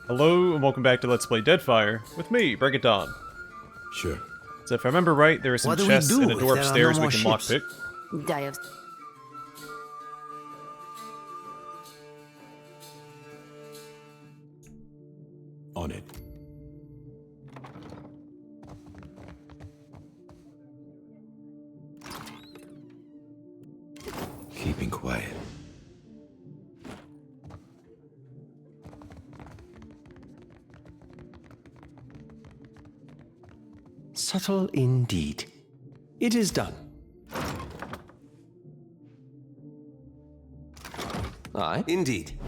Hello and welcome back to Let's Play Deadfire with me, Break It Dawn. Sure. So if I remember right, there are some What do we chests do and a if door there are upstairs no we more can ships? lockpick. Die of On it. Keeping quiet. Subtle indeed. It is done. Aye, indeed.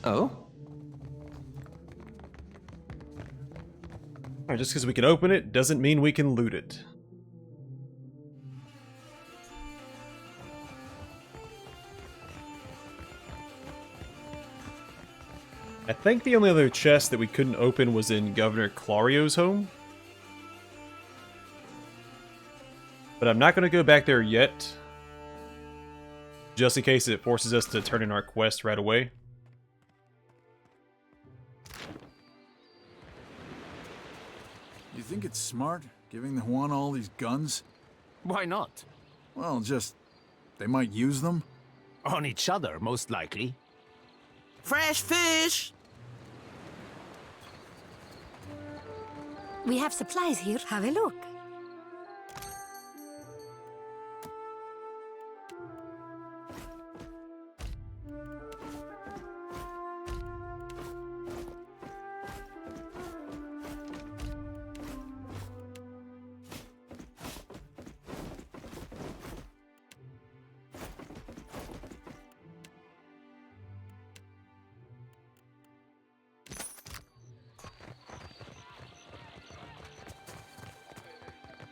Oh? Alright, just because we can open it doesn't mean we can loot it. I think the only other chest that we couldn't open was in Governor Clario's home. But I'm not going to go back there yet. Just in case it forces us to turn in our quest right away. You think it's smart, giving the Juan all these guns? Why not? Well, they might use them. On each other, most likely. Fresh fish! We have supplies here. Have a look.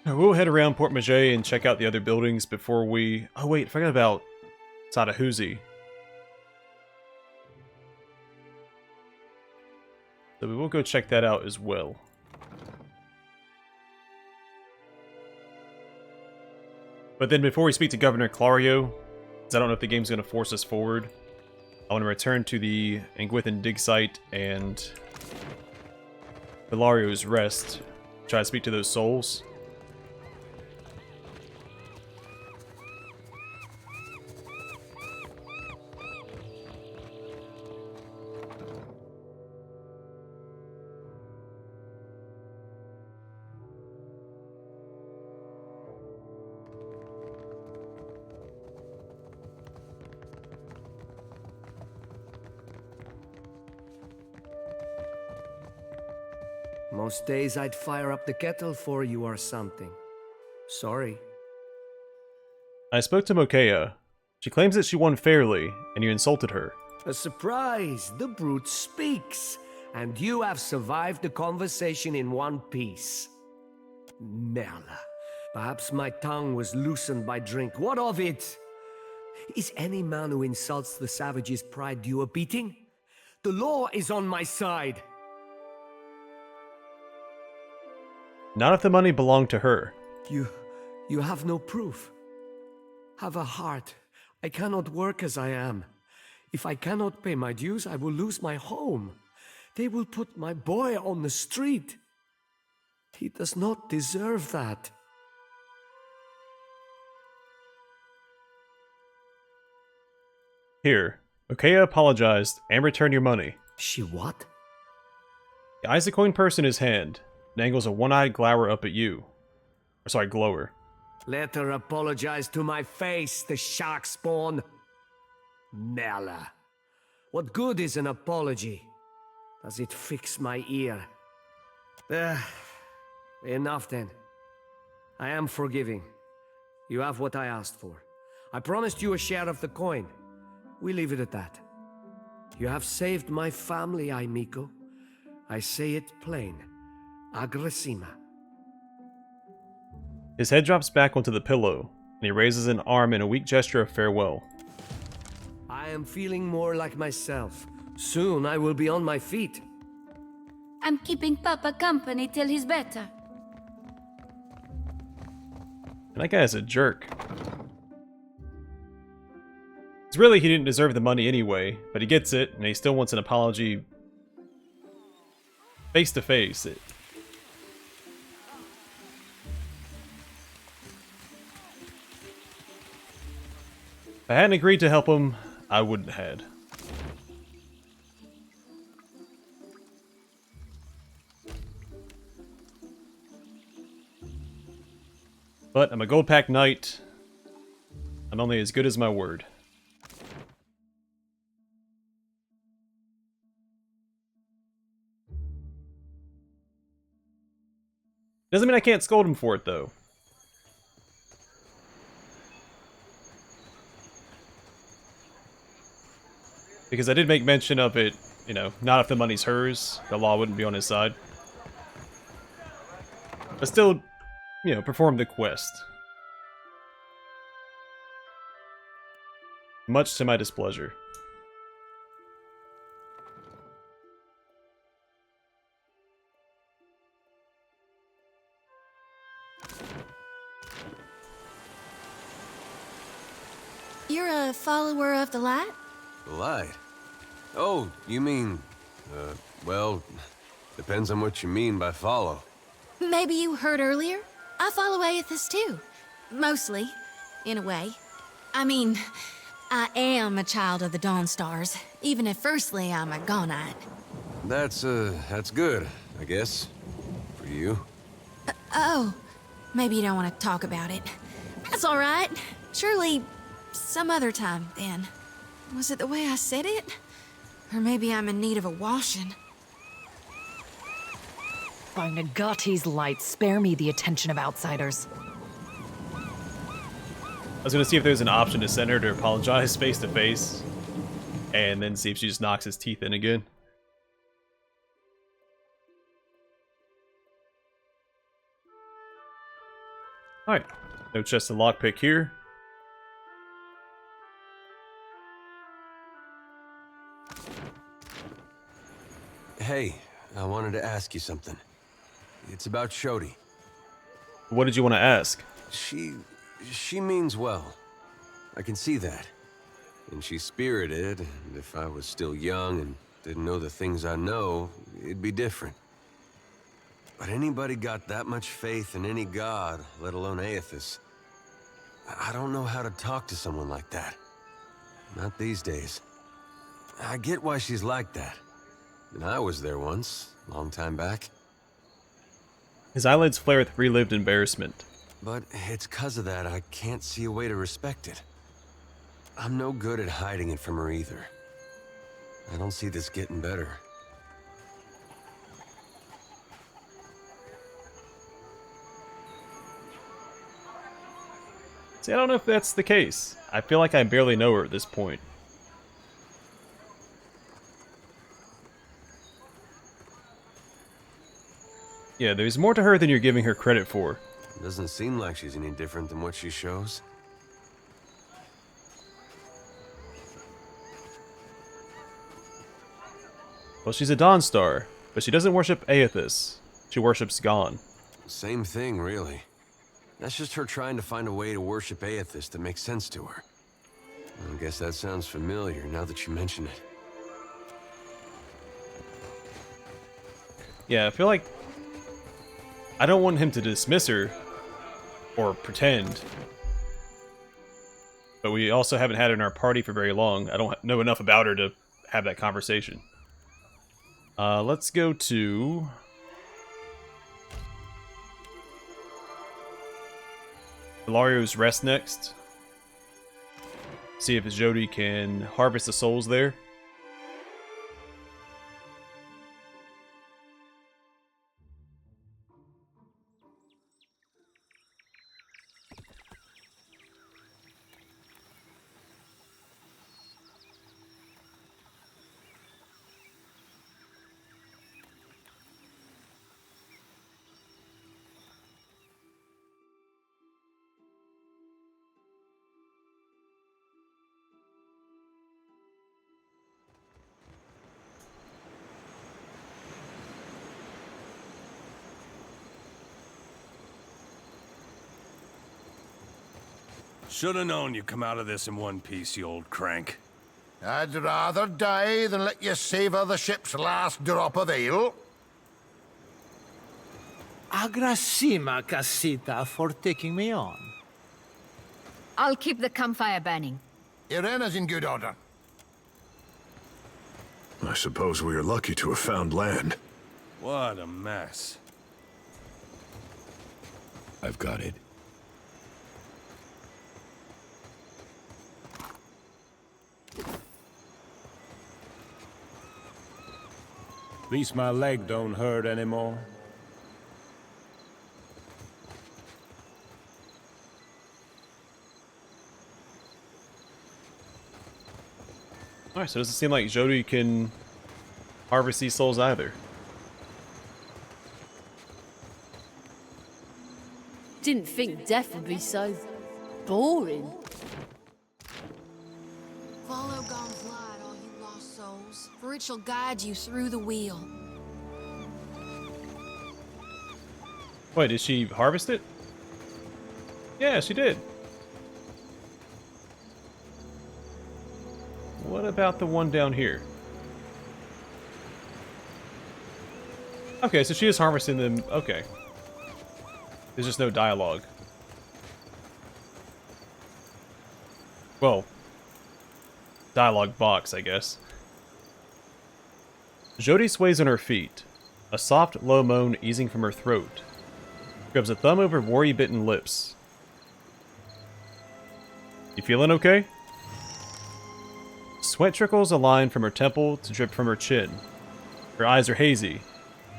We'll head around Port Maget and check out the other buildings before we... Oh wait, I forgot about Sadahuzi. So we will go check that out as well. But then before we speak to Governor Clario, because I don't know if the game's going to force us forward, I want to return to the Anguithan dig site and Hilario's Rest. Try to speak to those souls. Most days I'd fire up the kettle for you or something. Sorry. I spoke to Mokea. She claims that she won fairly, and you insulted her. A surprise! The brute speaks! And you have survived the conversation in one piece. Merla. Perhaps my tongue was loosened by drink. What of it? Is any man who insults the savage's pride due a beating? The law is on my side. Not if the money belonged to her. You have no proof. Have a heart. I cannot work as I am. If I cannot pay my dues, I will lose my home. They will put my boy on the street. He does not deserve that. Here, Mokea apologized and returned your money. She what? He eyes the coin purse in his hand and angles a one-eyed glower up at you. Or sorry, glower. Let her apologize to my face, the shark spawn. Merla. What good is an apology? Does it fix my ear? Enough then. I am forgiving. You have what I asked for. I promised you a share of the coin. We leave it at that. You have saved my family, Aimiko. I say it plain. Agressima. His head drops back onto the pillow, and he raises an arm in a weak gesture of farewell. I am feeling more like myself. Soon I will be on my feet. I'm keeping Papa company till he's better. And that guy is a jerk. Because really, he didn't deserve the money anyway, but he gets it, and he still wants an apology face to face. If I hadn't agreed to help him, I wouldn't have. But I'm a gold pack knight. I'm only as good as my word. Doesn't mean I can't scold him for it, though. Because I did make mention of it, you know, not if the money's hers, the law wouldn't be on his side. But still, you know, perform the quest. Much to my displeasure. You're a follower of the light? The light? Oh, you mean... well, depends on what you mean by follow. Maybe you heard earlier? I follow Aethys too. Mostly, in a way. I mean, I am a child of the Dawn Stars, even if firstly I'm a Gaunite. That's good, I guess. For you. Oh, maybe you don't want to talk about it. That's all right. Surely, some other time, then. Was it the way I said it? Or maybe I'm in need of a washing. By Nagati's light, spare me the attention of outsiders. I was gonna see if there's an option to send her to apologize face to face, and then see if she just knocks his teeth in again. Alright, no chest to lockpick here. Hey, I wanted to ask you something. It's about Jody. What did you want to ask? She means well. I can see that. And she's spirited, and if I was still young and didn't know the things I know, it'd be different. But anybody got that much faith in any god, let alone Aethys? I don't know how to talk to someone like that. Not these days. I get why she's like that. And I was there once, long time back. His eyelids flare with relived embarrassment. But it's 'cause of that I can't see a way to respect it. I'm no good at hiding it from her either. I don't see this getting better. See, I don't know if that's the case. I feel like I barely know her at this point. Yeah, there's more to her than you're giving her credit for. It doesn't seem like she's any different than what she shows. Well, she's a Dawn Star, but she doesn't worship Aethys. She worships Gon. Same thing, really. That's just her trying to find a way to worship Aethys that makes sense to her. I guess that sounds familiar now that you mention it. Yeah, I feel like I don't want him to dismiss her or pretend. But we also haven't had her in our party for very long. I don't know enough about her to have that conversation. Let's go to Hilario's Rest next. See if Jody can harvest the souls there. Should have known you'd come out of this in one piece, you old crank. I'd rather die than let you savor the ship's last drop of ale. Agrasima, Casita, for taking me on. I'll keep the campfire burning. Irena's in good order. I suppose we are lucky to have found land. What a mess. I've got it. At least my leg don't hurt anymore. Alright, so it doesn't seem like Jody can harvest these souls either. Didn't think death would be so boring. Follow God's light, all you lost souls, for it shall guide you through the wheel. Wait, did she harvest it? Yeah, she did. What about the one down here? Okay, so she is harvesting them. Okay. There's just no dialogue. Well, dialogue box, I guess. Jody sways on her feet, a soft, low moan easing from her throat. Grabs a thumb over worry-bitten lips. You feeling okay? Sweat trickles a line from her temple to drip from her chin. Her eyes are hazy,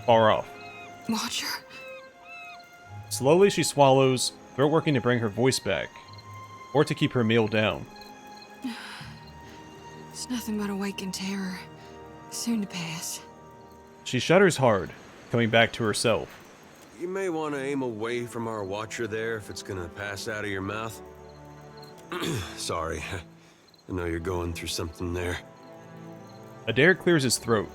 far off. Watcher. Slowly she swallows, throat working to bring her voice back, or to keep her meal down. It's nothing but awakened terror, soon to pass. She shudders hard, coming back to herself. You may want to aim away from our watcher there if it's gonna pass out of your mouth. Sorry, I know you're going through something there. Adair clears his throat.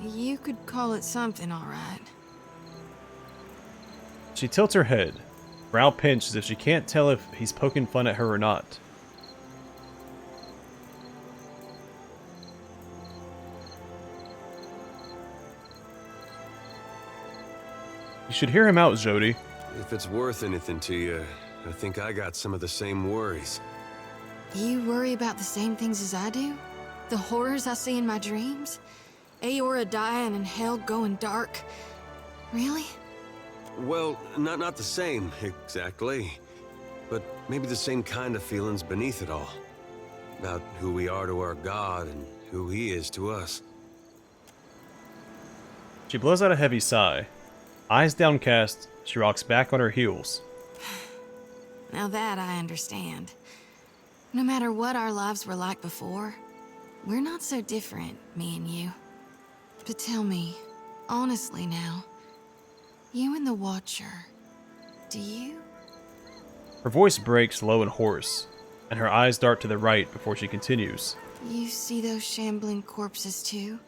You could call it something, all right. She tilts her head, brow pinched as if she can't tell if he's poking fun at her or not. You should hear him out, Jody. If it's worth anything to you, I think I got some of the same worries. You worry about the same things as I do? The horrors I see in my dreams? Aora dying and hell going dark? Really? Well, not the same, exactly. But maybe the same kind of feelings beneath it all. About who we are to our God and who he is to us. She blows out a heavy sigh. Eyes downcast, she rocks back on her heels. Now that I understand. No matter what our lives were like before, we're not so different, me and you. But tell me, honestly now, you and the Watcher, do you? Her voice breaks low and hoarse, and her eyes dart to the right before she continues. You see those shambling corpses too?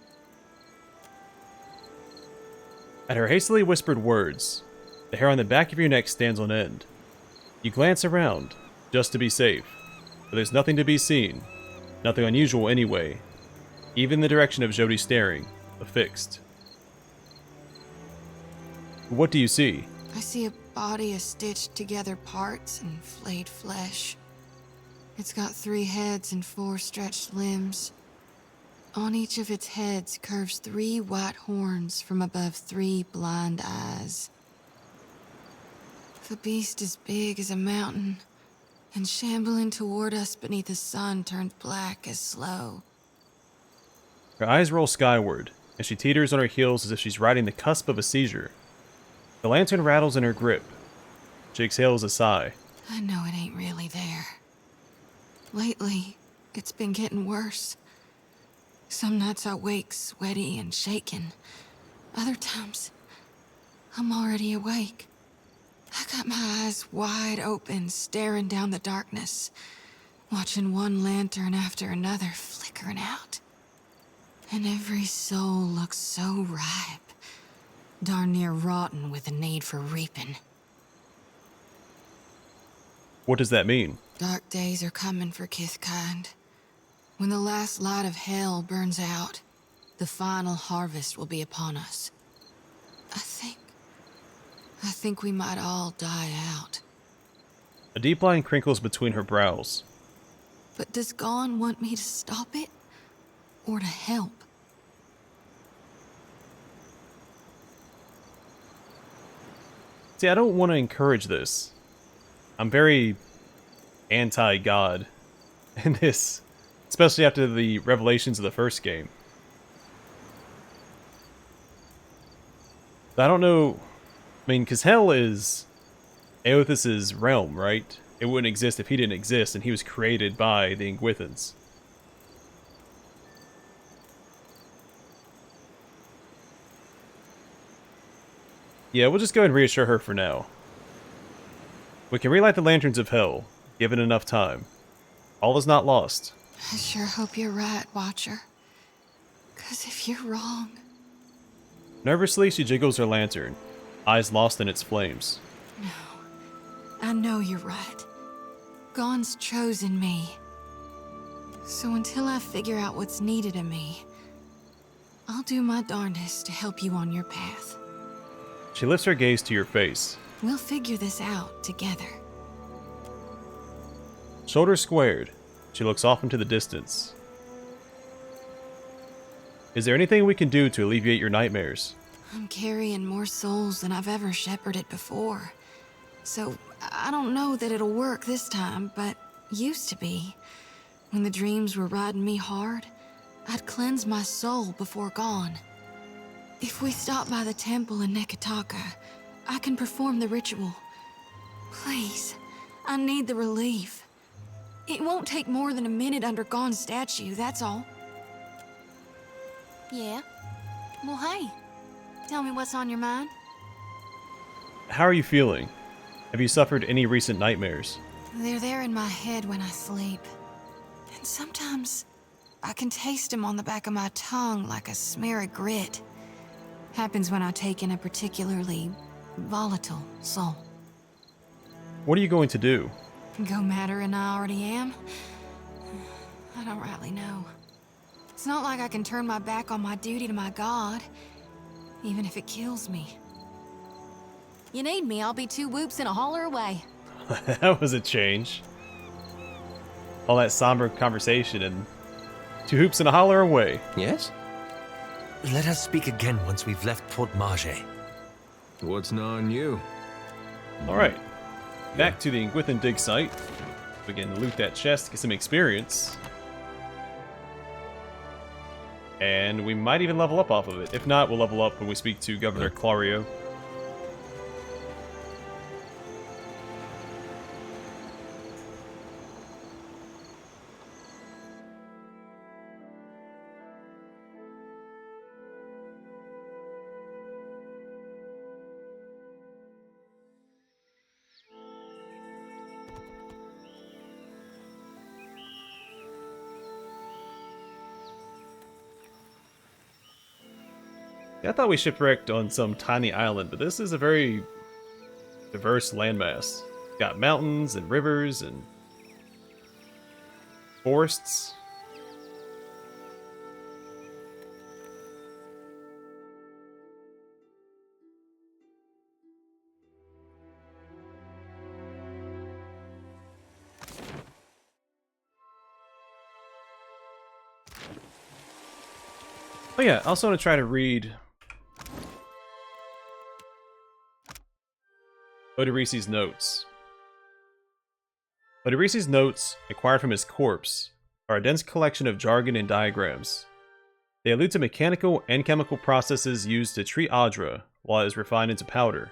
At her hastily whispered words, the hair on the back of your neck stands on end. You glance around, just to be safe, but there's nothing to be seen. Nothing unusual anyway. Even the direction of Jody staring, affixed. What do you see? I see a body of stitched together parts and flayed flesh. It's got 3 heads and 4 stretched limbs. On each of its heads curves 3 white horns from above 3 blind eyes. The beast is big as a mountain, and shambling toward us beneath a sun turned black as slow. Her eyes roll skyward, and she teeters on her heels as if she's riding the cusp of a seizure. The lantern rattles in her grip. She exhales a sigh. I know it ain't really there. Lately, it's been getting worse. Some nights I wake sweaty and shaking. Other times, I'm already awake. I got my eyes wide open, staring down the darkness, watching one lantern after another flickering out. And every soul looks so ripe, darn near rotten with a need for reaping. What does that mean? Dark days are coming for Kithkind. When the last light of hell burns out, the final harvest will be upon us. I think we might all die out. A deep line crinkles between her brows. But does Gon want me to stop it? Or to help? See, I don't want to encourage this. I'm very anti-God in this, especially after the revelations of the first game. I don't know. I mean, because hell is Eothas' realm, right? It wouldn't exist if he didn't exist, and he was created by the Ingwithans. Yeah, we'll just go ahead and reassure her for now. We can relight the lanterns of hell, given enough time. All is not lost. I sure hope you're right, Watcher. 'Cause if you're wrong... Nervously, she jiggles her lantern, eyes lost in its flames. No. I know you're right. Gon's chosen me. So until I figure out what's needed of me, I'll do my darndest to help you on your path. She lifts her gaze to your face. We'll figure this out together. Shoulders squared, she looks off into the distance. Is there anything we can do to alleviate your nightmares? I'm carrying more souls than I've ever shepherded before. So, I don't know that it'll work this time, but used to be. When the dreams were riding me hard, I'd cleanse my soul before Gon. If we stop by the temple in Neketaka, I can perform the ritual. Please, I need the relief. It won't take more than a minute under Gon's statue, that's all. Yeah? Well, hey. Tell me what's on your mind. How are you feeling? Have you suffered any recent nightmares? They're there in my head when I sleep. And sometimes I can taste them on the back of my tongue like a smear of grit. Happens when I take in a particularly volatile soul. What are you going to do? Go madder than I already am? I don't rightly know. It's not like I can turn my back on my duty to my god, even if it kills me. You need me, I'll be 2 whoops and a holler away. That was a change. All that somber conversation and 2 hoops and a holler away. Yes? Let us speak again once we've left Port Marge. What's gnawing you? Alright. Back to the Ingwithan dig site. Begin to loot that chest, get some experience. And we might even level up off of it. If not, we'll level up when we speak to Governor Clario. I thought we shipwrecked on some tiny island, but this is a very diverse landmass. Got mountains and rivers and forests. Oh yeah, I also want to try to read Odorisi's notes. Odorisi's notes, acquired from his corpse, are a dense collection of jargon and diagrams. They allude to mechanical and chemical processes used to treat Adra while it is refined into powder.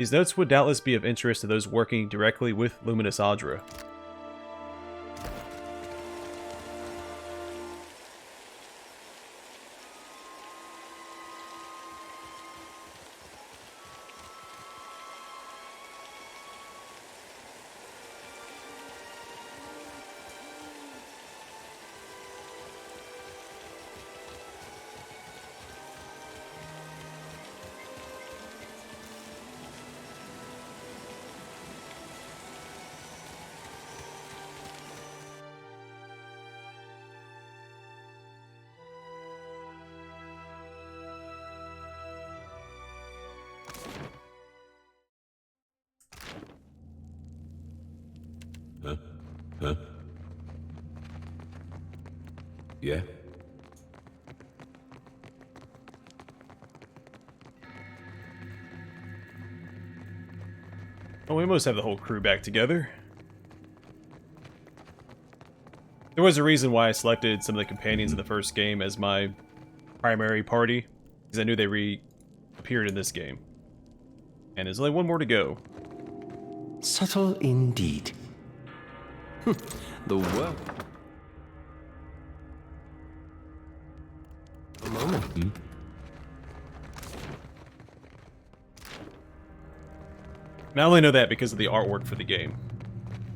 These notes would doubtless be of interest to those working directly with Luminous Adra. Yeah? Well, we almost have the whole crew back together. There was a reason why I selected some of the companions in the first game as my primary party, because I knew they reappeared in this game. And there's only one more to go. Subtle indeed. The work. A moment. And I only know that because of the artwork for the game.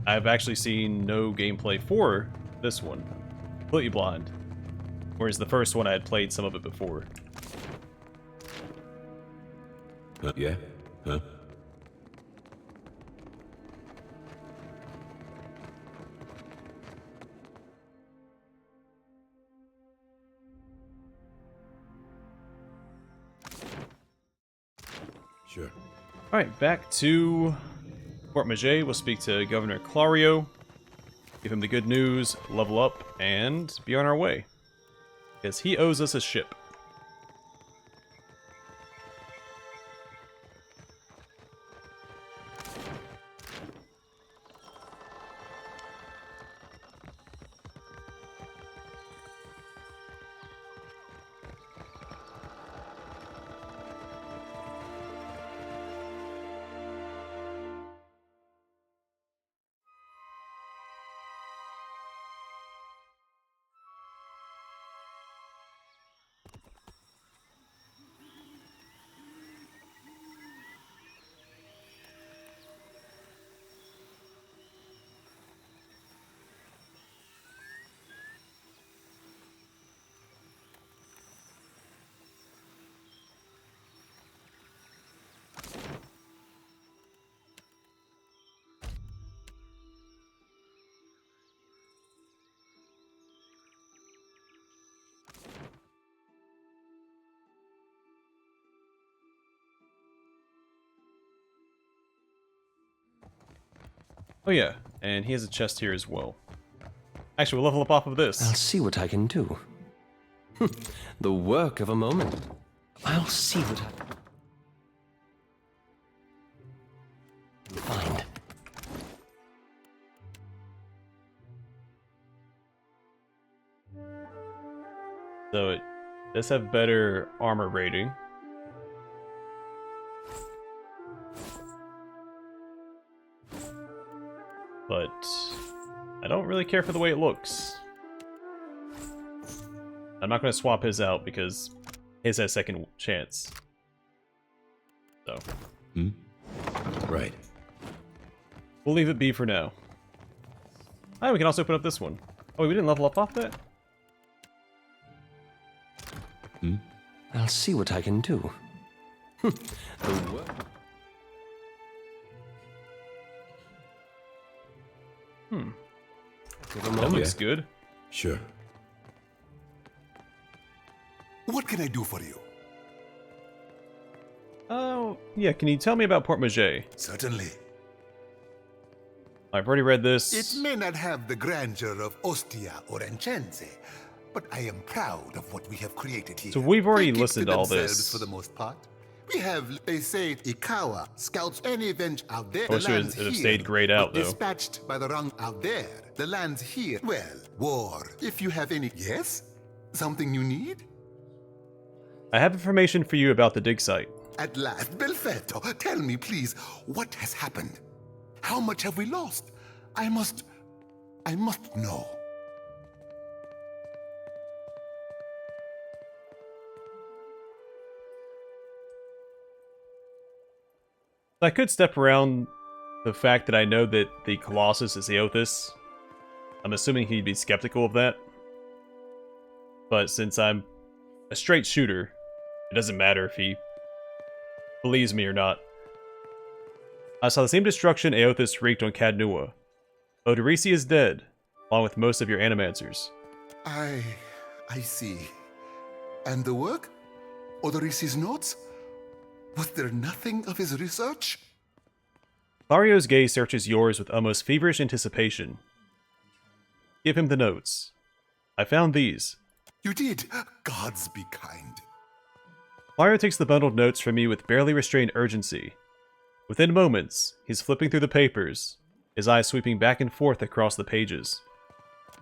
I've actually seen no gameplay for this one. Completely blind. Whereas the first one I had played some of it before. Yeah? Huh? Sure. Alright, back to Port Maget. We'll speak to Governor Clario, give him the good news, level up, and be on our way. Because he owes us a ship. Oh yeah, and he has a chest here as well. Actually, we'll level up off of this. I'll see what I can do. The work of a moment. I'll see what I can find. So it does have better armor rating. But I don't really care for the way it looks. I'm not going to swap his out because his has second chance. So. Right. We'll leave it be for now. Alright, we can also open up this one. Oh, we didn't level up off that? I'll see what I can do. The work. That looks good. Sure. What can I do for you? Oh, yeah, can you tell me about Port Maget? Certainly. I've already read this. It may not have the grandeur of Ostia or Enchense, but I am proud of what we have created here. So we've already They keep listed to all themselves this. For the most part. We have, they say, Ikawa scouts any venture out there. I wish it would have stayed grayed out, though. Dispatched by the rung out there. The lands here. Well, war. If you have any, yes? Something you need? I have information for you about the dig site. At last, Belfetto, tell me, please, what has happened? How much have we lost? I must know. I could step around the fact that I know that the Colossus is Eothas. I'm assuming he'd be skeptical of that. But since I'm a straight shooter, it doesn't matter if he believes me or not. I saw the same destruction Eothas wreaked on Cadnua. Oderisi is dead, along with most of your animancers. I see. And the work? Odorisi's notes? Was there nothing of his research? Clario's gaze searches yours with almost feverish anticipation. Give him the notes. I found these. You did? Gods be kind. Mario takes the bundled notes from me with barely restrained urgency. Within moments, he's flipping through the papers, his eyes sweeping back and forth across the pages.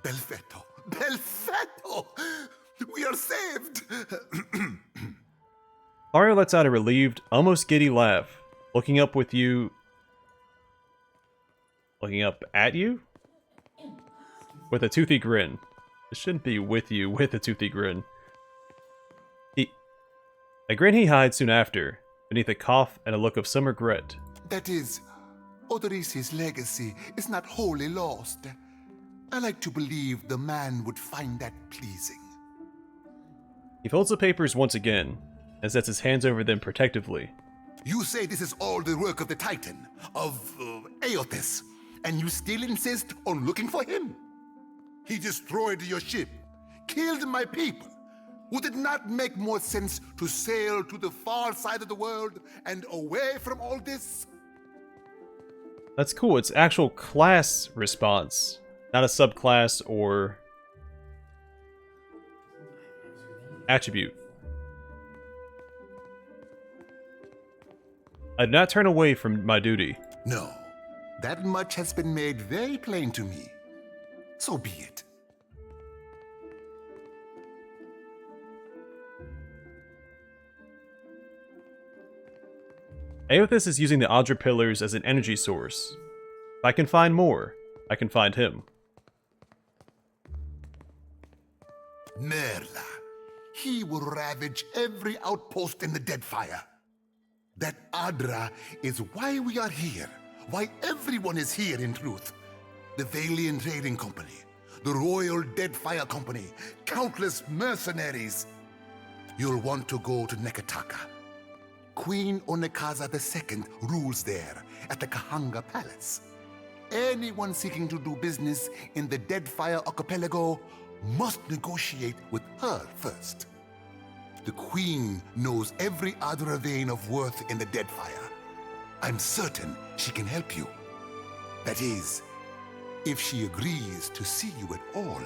Belfetto! Belfetto! We are saved! Mario lets out a relieved, almost giddy laugh, looking up at you. With a toothy grin. It shouldn't be with you with a toothy grin. A grin he hides soon after, beneath a cough and a look of some regret. That is, Odorisi's legacy is not wholly lost. I like to believe the man would find that pleasing. He folds the papers once again, and sets his hands over them protectively. You say this is all the work of the Titan, of Aeotis, and you still insist on looking for him? He destroyed your ship, killed my people. Would it not make more sense to sail to the far side of the world and away from all this? That's cool. It's actual class response, not a subclass or attribute. I do not turn away from my duty. No, that much has been made very plain to me. So be it. Aothis is using the Audra pillars as an energy source. If I can find more, I can find him. Merla. He will ravage every outpost in the Deadfire. That Adra is why we are here. Why everyone is here, in truth. The Valiant Trading Company, the Royal Deadfire Company, countless mercenaries. You'll want to go to Nekataka. Queen Onekaza II rules there at the Kahanga Palace. Anyone seeking to do business in the Deadfire archipelago must negotiate with her first. The Queen knows every Adra vein of worth in the Deadfire. I'm certain she can help you. That is, if she agrees to see you at all.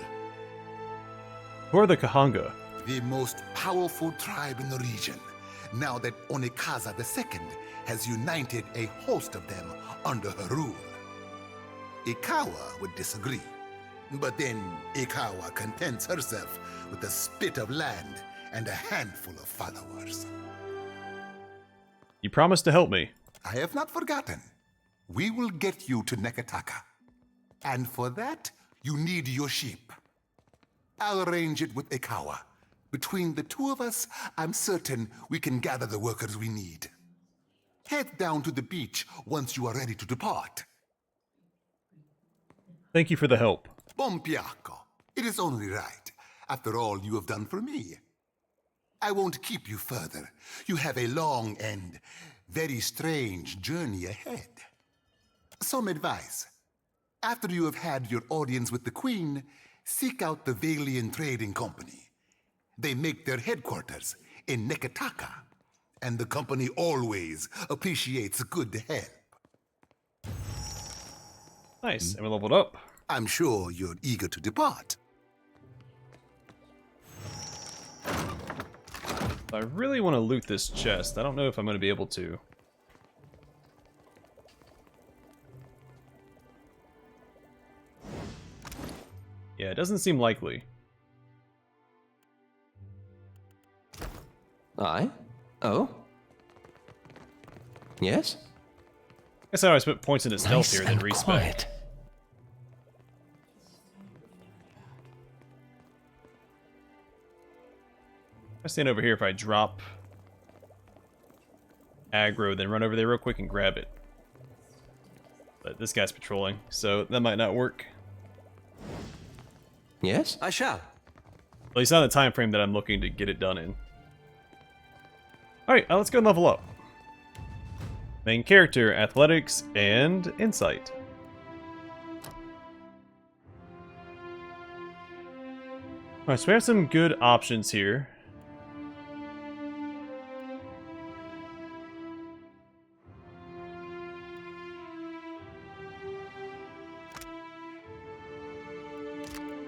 Who are the Kahanga? The most powerful tribe in the region, now that Onekaza II has united a host of them under her rule. Ikawa would disagree, but then Ikawa contents herself with a spit of land and a handful of followers. You promised to help me. I have not forgotten. We will get you to Nekataka. And for that, you need your ship. I'll arrange it with Ikawa. Between the two of us, I'm certain we can gather the workers we need. Head down to the beach once you are ready to depart. Thank you for the help. Bompiaco. It is only right, after all you have done for me. I won't keep you further. You have a long and very strange journey ahead. Some advice. After you have had your audience with the Queen, seek out the Valiant Trading Company. They make their headquarters in Nekataka, and the company always appreciates good help. Nice, and we leveled up. I'm sure you're eager to depart. I really want to loot this chest. I don't know if I'm going to be able to. Yeah, it doesn't seem likely. I? Oh? Yes? I guess I always put points into stealth here, then respec. Quiet. I stand over here. If I drop aggro, then run over there real quick and grab it. But this guy's patrolling, so that might not work. Yes? I shall. At least not the time frame that I'm looking to get it done in. Alright, let's go and level up. Main character, athletics, and insight. Alright, so we have some good options here.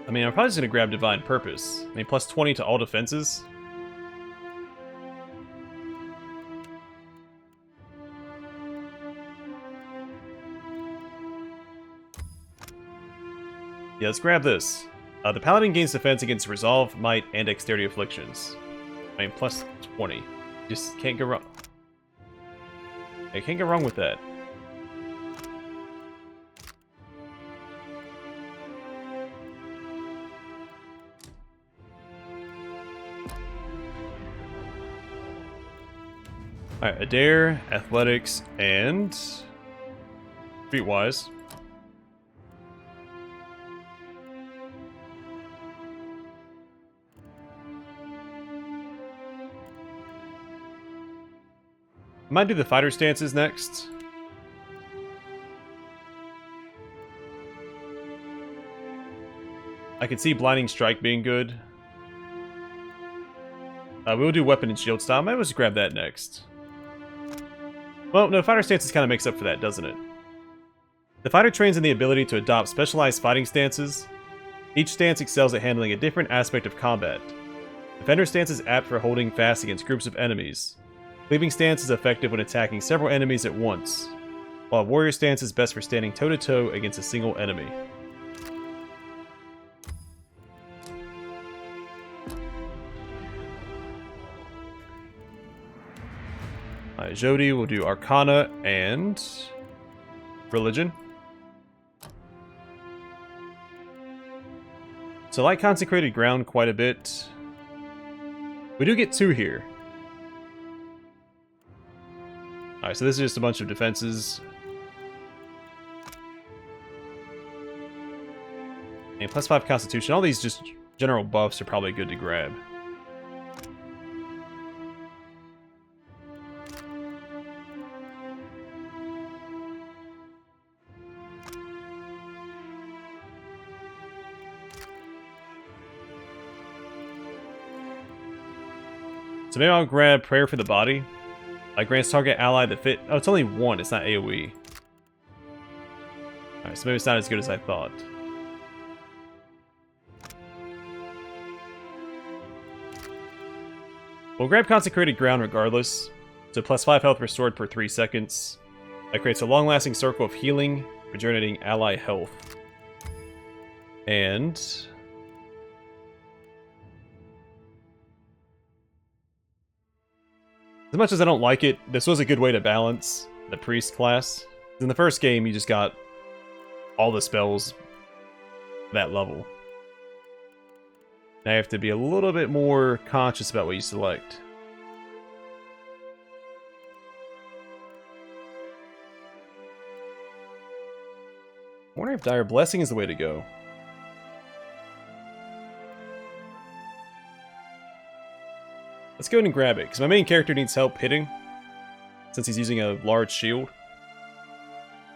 I mean, I'm probably just gonna grab Divine Purpose. I mean, plus 20 to all defenses. Yeah, let's grab this. The Paladin gains defense against Resolve, Might, and Dexterity Afflictions. I mean, plus 20. Just can't go wrong. I can't go wrong with that. Alright, Adair, Athletics, and Streetwise. Might do the fighter stances next. I can see Blinding Strike being good. We'll do Weapon and Shield style. Might as well grab that next. Well, no, fighter stances kind of makes up for that, doesn't it? The fighter trains in the ability to adopt specialized fighting stances. Each stance excels at handling a different aspect of combat. Defender stance is apt for holding fast against groups of enemies. Cleaving stance is effective when attacking several enemies at once, while warrior stance is best for standing toe-to-toe against a single enemy. Alright, Jody will do Arcana and Religion. So I like Consecrated Ground quite a bit. We do get 2 here. Alright, so this is just a bunch of defenses. And plus 5 Constitution. All these just general buffs are probably good to grab. So maybe I'll grab Prayer for the Body. Grants target ally that fit... Oh, it's only 1, it's not AoE. Alright, so maybe it's not as good as I thought. We'll grab Consecrated Ground regardless. So plus 5 health restored per 3 seconds. That creates a long-lasting circle of healing, regenerating ally health. And... as much as I don't like it, this was a good way to balance the priest class. In the first game, you just got all the spells that level. Now you have to be a little bit more conscious about what you select. I wonder if Dire Blessing is the way to go. Let's go ahead and grab it, because my main character needs help hitting, since he's using a large shield.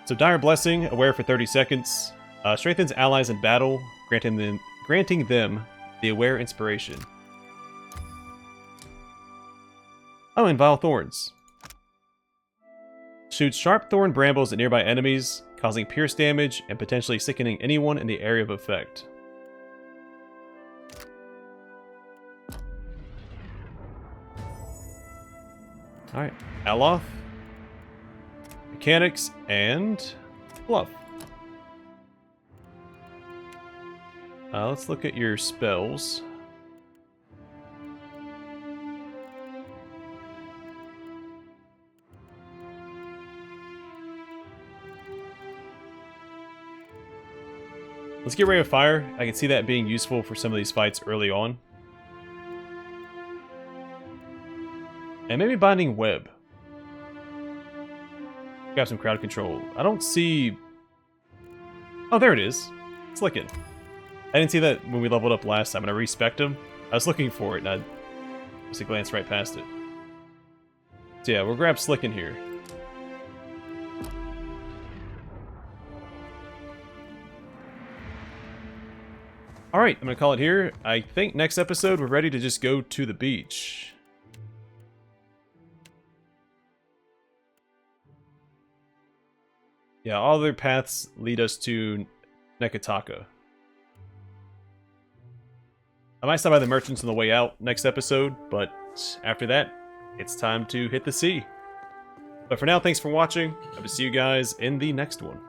So Dire Blessing, aware for 30 seconds, strengthens allies in battle, granting them the aware inspiration. Oh, and Vile Thorns. Shoots sharp thorn brambles at nearby enemies, causing pierce damage and potentially sickening anyone in the area of effect. Alright, Aloth, Mechanics, and Bluff. Let's look at your spells. Let's get Ray of Fire. I can see that being useful for some of these fights early on. And maybe Binding Web. Got some crowd control. I don't see... oh, there it is. It's licking. I didn't see that when we leveled up last time and I respec'd him. I was looking for it and I just glanced right past it. So yeah, we'll grab Slicken here. Alright, I'm gonna call it here. I think next episode we're ready to just go to the beach. Yeah, all other paths lead us to Nekataka. I might stop by the merchants on the way out next episode, but after that, it's time to hit the sea. But for now, thanks for watching. I will see you guys in the next one.